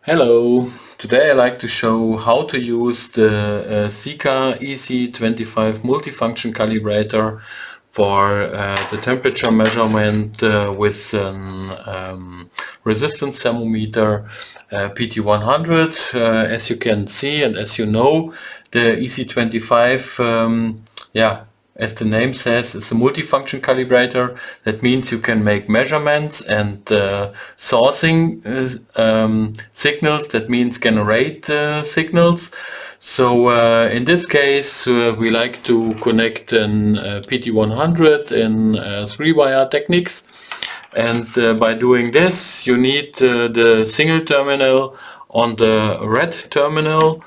Hello, today I'd like to show how to use the SIKA EC25 multifunction calibrator for the temperature measurement with an resistance thermometer Pt100. As you can see and as you know, the EC25 as the name says, it's a multifunction calibrator. That means you can make measurements and sourcing signals. That means generate signals. So in this case, we like to connect an Pt100 in 3-wire techniques. And by doing this, you need the single terminal on the red terminal.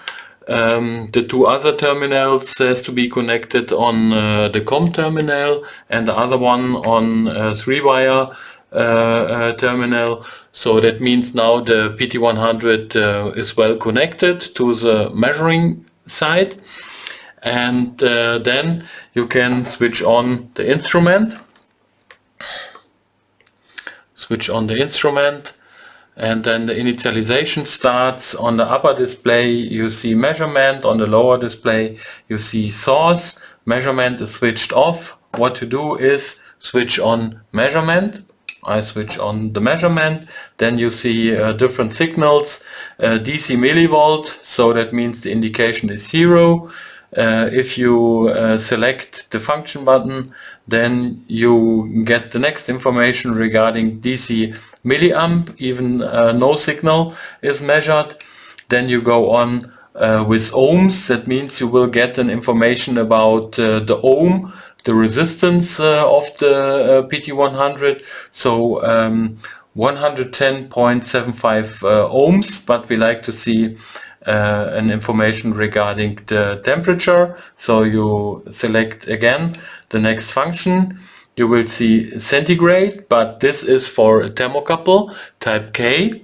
The two other terminals has to be connected on the COM terminal and the other one on 3-wire terminal. So that means now the Pt100 is well connected to the measuring side, and then you can switch on the instrument. And then the initialization starts. On the upper display you see measurement, on the lower display you see source. Measurement is switched off. What to do is switch on measurement. I switch on the measurement, then you see different signals, DC millivolt, so that means the indication is 0. If you select the function button, then you get the next information regarding DC milliamp, even no signal is measured. Then you go on with ohms. That means you will get an information about the ohm, the resistance of the Pt100. So 110.75 ohms, but we like to see an information regarding the temperature. So you select again the next function. You will see centigrade, but this is for a thermocouple type K.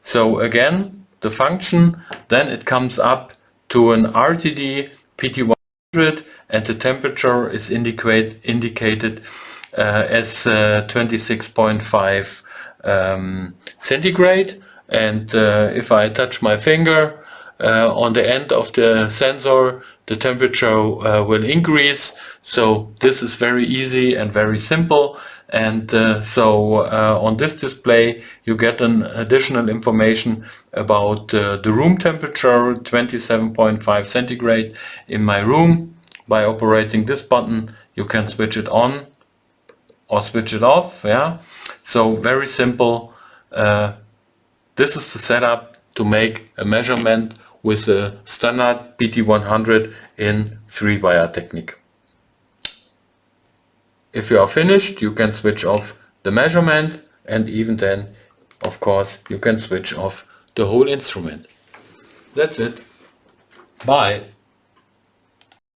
So again the function, then it comes up to an RTD Pt100 and the temperature is indicated as 26.5 centigrade. And if I touch my finger on the end of the sensor, the temperature will increase. So this is very easy and very simple. And on this display you get an additional information about the room temperature, 27.5 centigrade in my room. By operating this button you can switch it on or switch it off. So very simple. This is the setup to make a measurement with a standard Pt100 in 3-wire technique. If you are finished, you can switch off the measurement, and even then, of course, you can switch off the whole instrument. That's it. Bye.